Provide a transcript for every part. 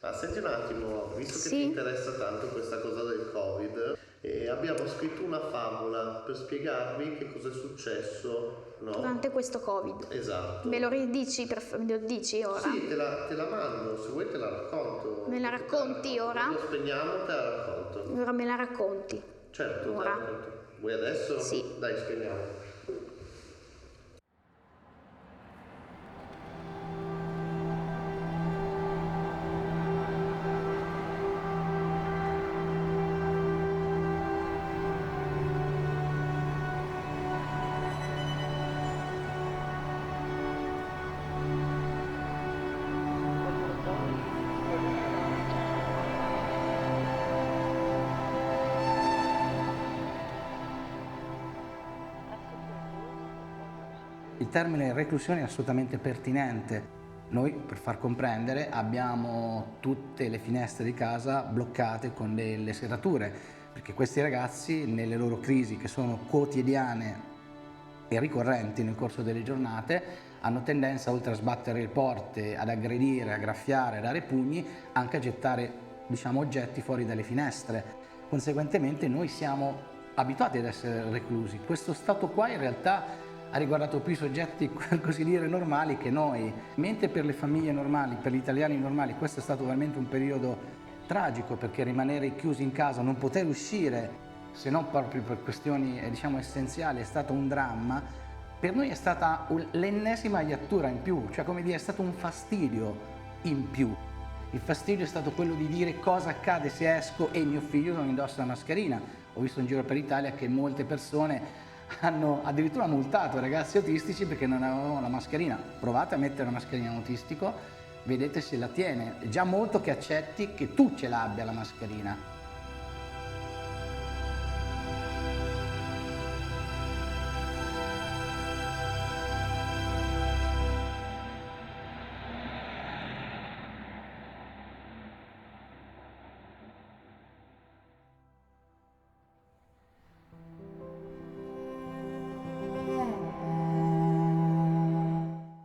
Ma senti un attimo, visto che ti Sì, interessa tanto questa cosa del Covid, abbiamo scritto una favola per spiegarvi che cosa è successo, durante no? questo Covid. Me lo Esatto. ridici, me lo dici ora? Sì, te la mando, se vuoi te la racconto. Me la Dopo te la racconti racconto. ora? Quando spegniamo te la racconto. Ora me la racconti. Certo, te la Ora? racconto. Vuoi adesso? Sì. Dai, spegniamo. Il termine reclusione è assolutamente pertinente. Noi, per far comprendere, abbiamo tutte le finestre di casa bloccate con delle serrature, perché questi ragazzi, nelle loro crisi che sono quotidiane e ricorrenti nel corso delle giornate, hanno tendenza, oltre a sbattere le porte, ad aggredire, a graffiare, a dare pugni, anche a gettare, oggetti fuori dalle finestre. Conseguentemente noi siamo abituati ad essere reclusi. Questo stato qua in realtà ha riguardato più i soggetti, per così dire, normali che noi. Mentre per le famiglie normali, per gli italiani normali, questo è stato veramente un periodo tragico, perché rimanere chiusi in casa, non poter uscire, se non proprio per questioni essenziali, è stato un dramma. Per noi è stata l'ennesima iattura in più, cioè come dire, è stato un fastidio in più. Il fastidio è stato quello di dire cosa accade se esco e mio figlio non indossa la mascherina. Ho visto in giro per l'Italia che molte persone hanno addirittura multato ragazzi autistici perché non avevano la mascherina. Provate a mettere la mascherina in autistico, vedete se la tiene. È già molto che accetti che tu ce l'abbia la mascherina.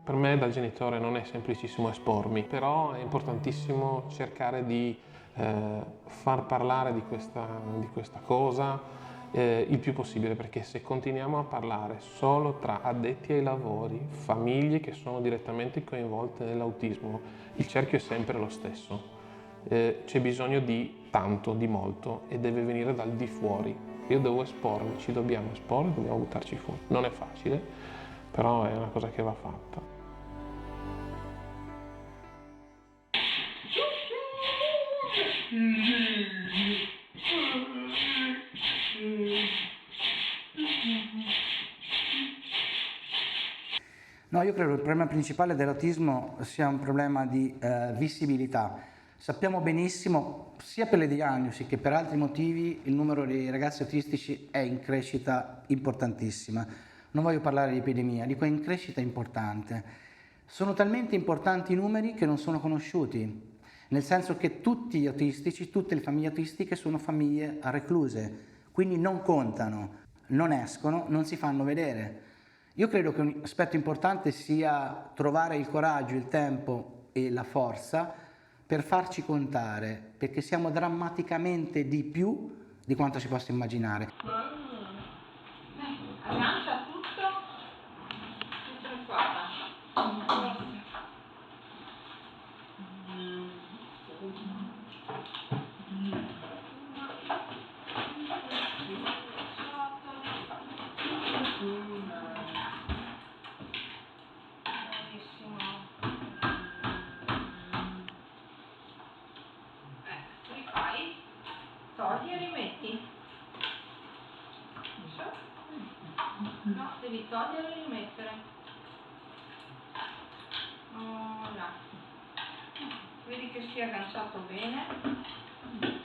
Per me da genitore non è semplicissimo espormi, però è importantissimo cercare di far parlare di questa cosa il più possibile, perché se continuiamo a parlare solo tra addetti ai lavori, famiglie che sono direttamente coinvolte nell'autismo, il cerchio è sempre lo stesso. C'è bisogno di tanto, di molto, e deve venire dal di fuori. Io devo espormi, ci dobbiamo esporre, dobbiamo buttarci fuori. Non è facile, però è una cosa che va fatta. No, io credo che il problema principale dell'autismo sia un problema di visibilità. Sappiamo benissimo, sia per le diagnosi che per altri motivi, il numero dei ragazzi autistici è in crescita importantissima. Non voglio parlare di epidemia, dico in crescita importante. Sono talmente importanti i numeri che non sono conosciuti, nel senso che tutti gli autistici, tutte le famiglie autistiche sono famiglie recluse, quindi non contano, non escono, non si fanno vedere. Io credo che un aspetto importante sia trovare il coraggio, il tempo e la forza per farci contare, perché siamo drammaticamente di più di quanto si possa immaginare. Aggancia tutto e guarda. Rifai, togli e rimetti. No, devi togliere e rimettere. Là. Vedi che sia agganciato bene,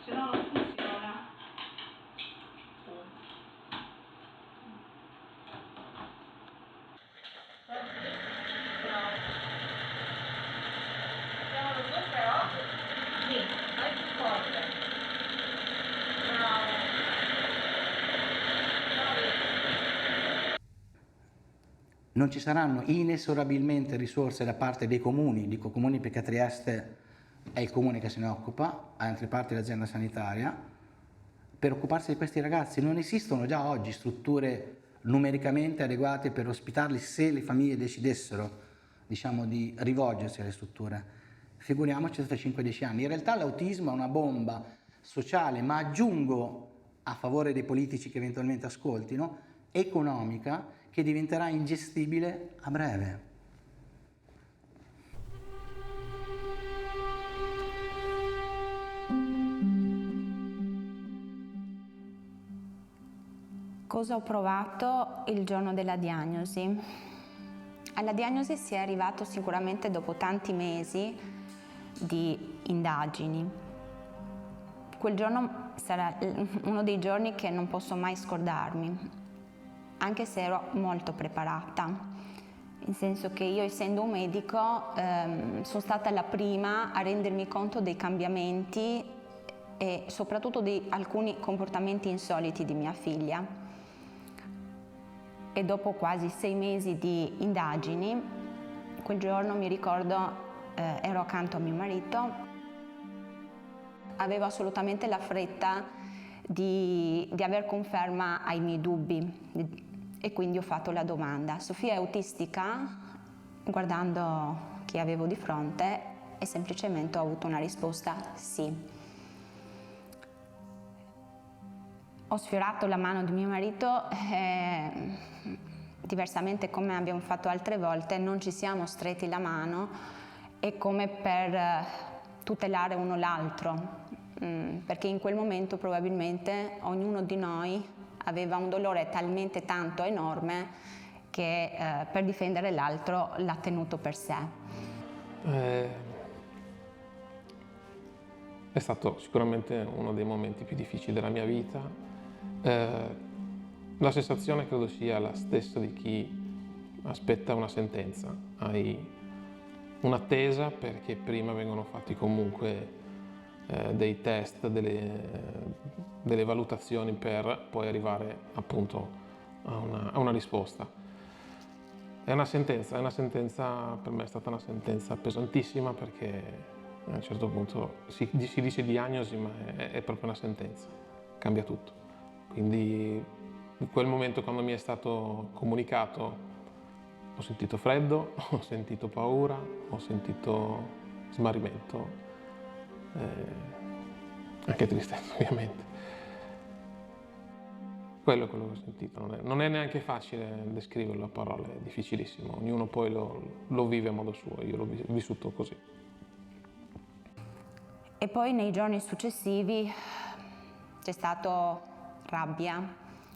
se no non funziona. Facciamo lo due però? Sì, vai più forte. Bravo. Non ci saranno inesorabilmente risorse da parte dei comuni, dico comuni perché a Trieste è il comune che se ne occupa, a altre parti l'azienda sanitaria, per occuparsi di questi ragazzi. Non esistono già oggi strutture numericamente adeguate per ospitarli se le famiglie decidessero, diciamo, di rivolgersi alle strutture. Figuriamoci tra 5-10 anni. In realtà l'autismo è una bomba sociale, ma aggiungo, a favore dei politici che eventualmente ascoltino, economica, che diventerà ingestibile a breve. Cosa ho provato il giorno della diagnosi? Alla diagnosi si è arrivato sicuramente dopo tanti mesi di indagini. Quel giorno sarà uno dei giorni che non posso mai scordarmi, anche se ero molto preparata, nel senso che io, essendo un medico, sono stata la prima a rendermi conto dei cambiamenti e soprattutto di alcuni comportamenti insoliti di mia figlia. E dopo quasi 6 mesi di indagini, quel giorno mi ricordo, ero accanto a mio marito, avevo assolutamente la fretta di aver conferma ai miei dubbi e quindi ho fatto la domanda: Sofia è autistica? Guardando chi avevo di fronte, e semplicemente ho avuto una risposta sì. Ho sfiorato la mano di mio marito e, diversamente come abbiamo fatto altre volte, non ci siamo stretti la mano, e come per tutelare uno l'altro, perché in quel momento probabilmente ognuno di noi aveva un dolore talmente tanto enorme che per difendere l'altro l'ha tenuto per sé. È stato sicuramente uno dei momenti più difficili della mia vita. La sensazione credo sia la stessa di chi aspetta una sentenza. Hai un'attesa perché prima vengono fatti comunque dei test, delle valutazioni per poi arrivare appunto a una risposta. È una sentenza, per me è stata una sentenza pesantissima, perché a un certo punto si dice diagnosi, ma è proprio una sentenza, cambia tutto. Quindi in quel momento, quando mi è stato comunicato, ho sentito freddo, ho sentito paura, ho sentito smarrimento, anche tristezza ovviamente. Quello è quello che ho sentito, non è neanche facile descriverlo a parole, è difficilissimo, ognuno poi lo vive a modo suo, io l'ho vissuto così. E poi nei giorni successivi c'è stato rabbia,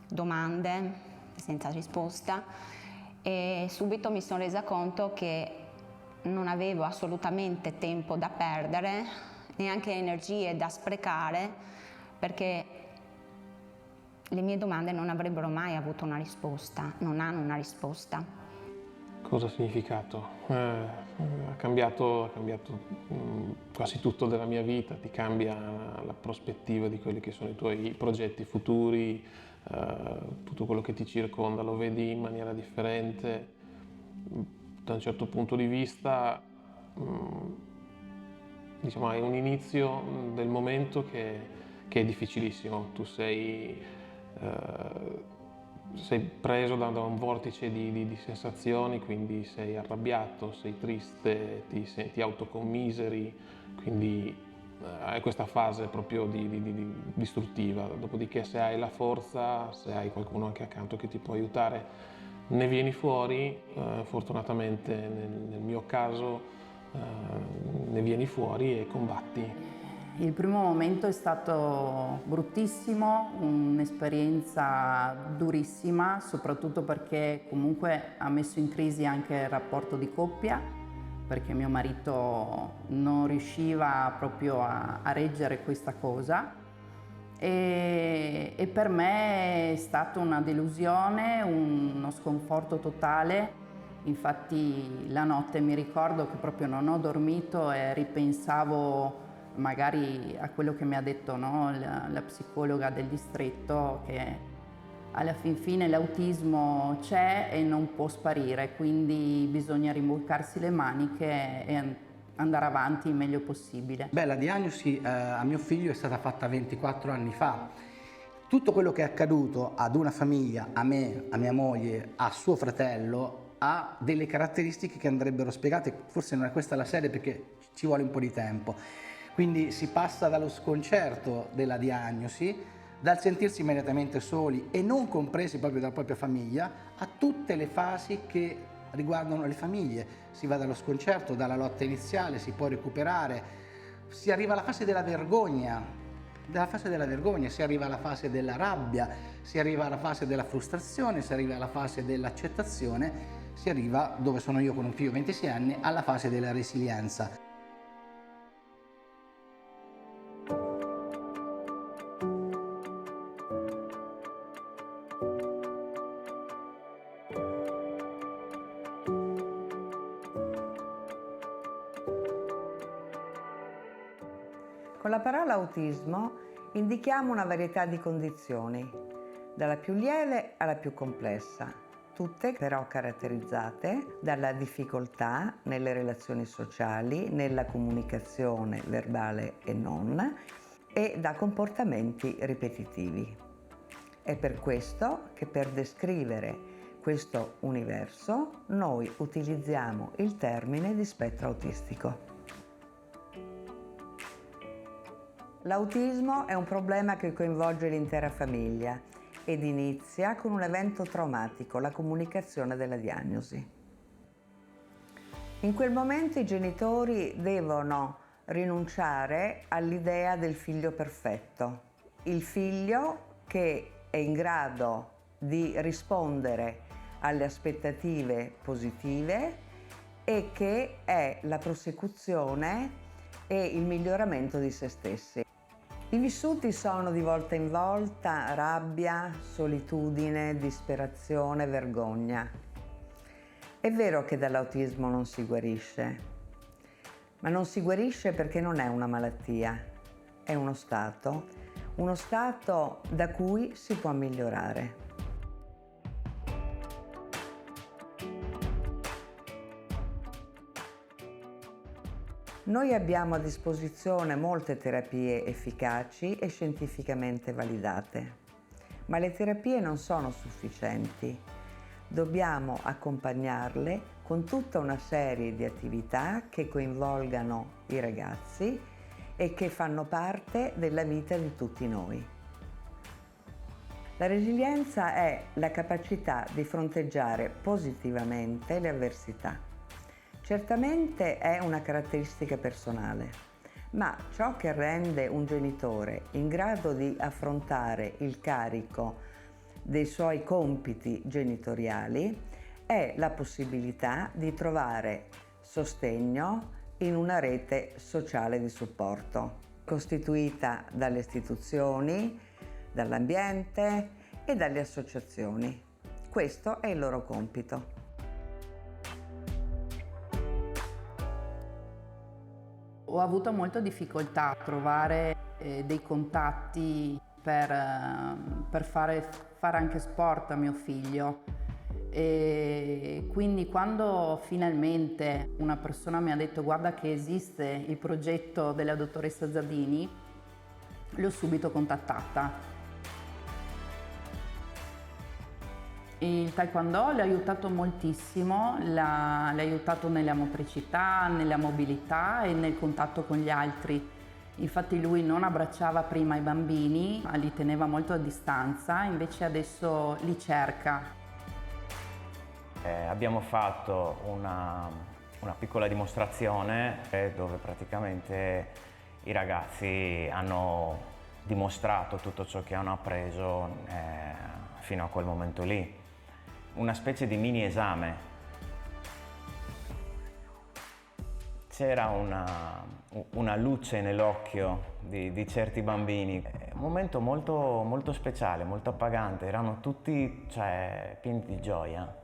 domande senza risposta, e subito mi sono resa conto che non avevo assolutamente tempo da perdere, neanche energie da sprecare, perché le mie domande non avrebbero mai avuto una risposta, non hanno una risposta. Cosa ha significato? Ha cambiato quasi tutto della mia vita, ti cambia la prospettiva di quelli che sono i tuoi progetti futuri, tutto quello che ti circonda lo vedi in maniera differente. Da un certo punto di vista, diciamo, hai un inizio del momento che è difficilissimo. Tu sei preso da un vortice di sensazioni, quindi sei arrabbiato, sei triste, ti autocommiseri, quindi hai questa fase proprio distruttiva. Dopodiché, se hai la forza, se hai qualcuno anche accanto che ti può aiutare, ne vieni fuori. Fortunatamente nel mio caso ne vieni fuori e combatti. Il primo momento è stato bruttissimo, un'esperienza durissima, soprattutto perché comunque ha messo in crisi anche il rapporto di coppia, perché mio marito non riusciva proprio a reggere questa cosa, e per me è stata una delusione, uno sconforto totale. Infatti la notte mi ricordo che proprio non ho dormito e ripensavo magari a quello che mi ha detto, no, la psicologa del distretto, che alla fin fine l'autismo c'è e non può sparire, quindi bisogna rimboccarsi le maniche andare avanti il meglio possibile. Beh, la diagnosi a mio figlio è stata fatta 24 anni fa. Tutto quello che è accaduto ad una famiglia, a me, a mia moglie, a suo fratello, ha delle caratteristiche che andrebbero spiegate. Forse non è questa la sede perché ci vuole un po' di tempo. Quindi si passa dallo sconcerto della diagnosi, dal sentirsi immediatamente soli e non compresi proprio dalla propria famiglia, a tutte le fasi che riguardano le famiglie. Si va dallo sconcerto, dalla lotta iniziale, si può recuperare, si arriva alla fase della vergogna, si arriva alla fase della rabbia, si arriva alla fase della frustrazione, si arriva alla fase dell'accettazione, si arriva, dove sono io con un figlio di 26 anni, alla fase della resilienza. Con la parola autismo indichiamo una varietà di condizioni, dalla più lieve alla più complessa, tutte però caratterizzate dalla difficoltà nelle relazioni sociali, nella comunicazione verbale e non, e da comportamenti ripetitivi. È per questo che per descrivere questo universo noi utilizziamo il termine di spettro autistico. L'autismo è un problema che coinvolge l'intera famiglia ed inizia con un evento traumatico, la comunicazione della diagnosi. In quel momento i genitori devono rinunciare all'idea del figlio perfetto, il figlio che è in grado di rispondere alle aspettative positive e che è la prosecuzione e il miglioramento di se stessi. I vissuti sono di volta in volta rabbia, solitudine, disperazione, vergogna. È vero che dall'autismo non si guarisce, ma non si guarisce perché non è una malattia, è uno stato da cui si può migliorare. Noi abbiamo a disposizione molte terapie efficaci e scientificamente validate, ma le terapie non sono sufficienti. Dobbiamo accompagnarle con tutta una serie di attività che coinvolgano i ragazzi e che fanno parte della vita di tutti noi. La resilienza è la capacità di fronteggiare positivamente le avversità. Certamente è una caratteristica personale, ma ciò che rende un genitore in grado di affrontare il carico dei suoi compiti genitoriali è la possibilità di trovare sostegno in una rete sociale di supporto, costituita dalle istituzioni, dall'ambiente e dalle associazioni. Questo è il loro compito. Ho avuto molta difficoltà a trovare dei contatti per fare anche sport a mio figlio. E quindi quando finalmente una persona mi ha detto guarda che esiste il progetto della dottoressa Zadini, l'ho subito contattata. Il taekwondo l'ha aiutato moltissimo, l'ha aiutato nella motricità, nella mobilità e nel contatto con gli altri. Infatti lui non abbracciava prima i bambini, li teneva molto a distanza, invece adesso li cerca. Abbiamo fatto una piccola dimostrazione dove praticamente i ragazzi hanno dimostrato tutto ciò che hanno appreso fino a quel momento lì. Una specie di mini esame. C'era una luce nell'occhio di certi bambini. Un momento molto, molto speciale, molto appagante. Erano tutti pieni di gioia.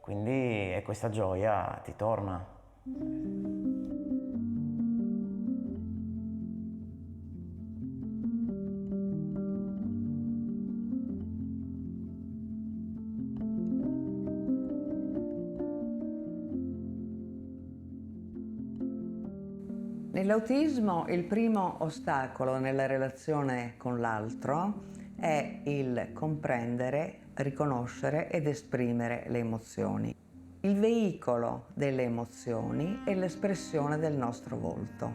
Quindi questa gioia ti torna. Nell'autismo il primo ostacolo nella relazione con l'altro è il comprendere, riconoscere ed esprimere le emozioni. Il veicolo delle emozioni è l'espressione del nostro volto.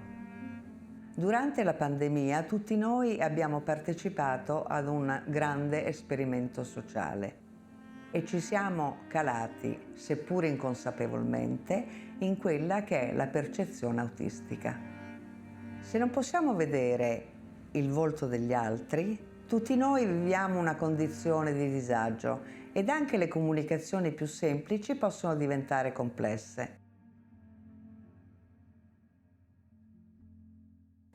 Durante la pandemia tutti noi abbiamo partecipato ad un grande esperimento sociale e ci siamo calati, seppur inconsapevolmente, in quella che è la percezione autistica. Se non possiamo vedere il volto degli altri, tutti noi viviamo una condizione di disagio ed anche le comunicazioni più semplici possono diventare complesse.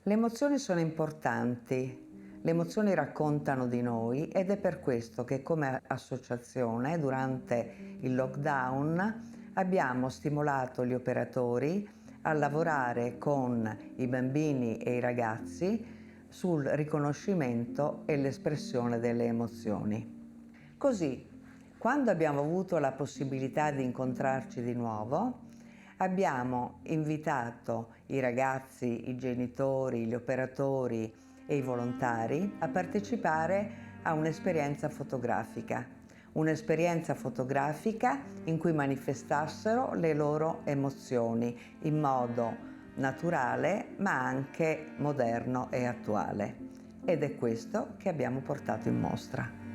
Le emozioni sono importanti. Le emozioni raccontano di noi ed è per questo che come associazione durante il lockdown abbiamo stimolato gli operatori a lavorare con i bambini e i ragazzi sul riconoscimento e l'espressione delle emozioni. Così, quando abbiamo avuto la possibilità di incontrarci di nuovo, abbiamo invitato i ragazzi, i genitori, gli operatori e i volontari a partecipare a un'esperienza fotografica in cui manifestassero le loro emozioni in modo naturale ma anche moderno e attuale. Ed è questo che abbiamo portato in mostra.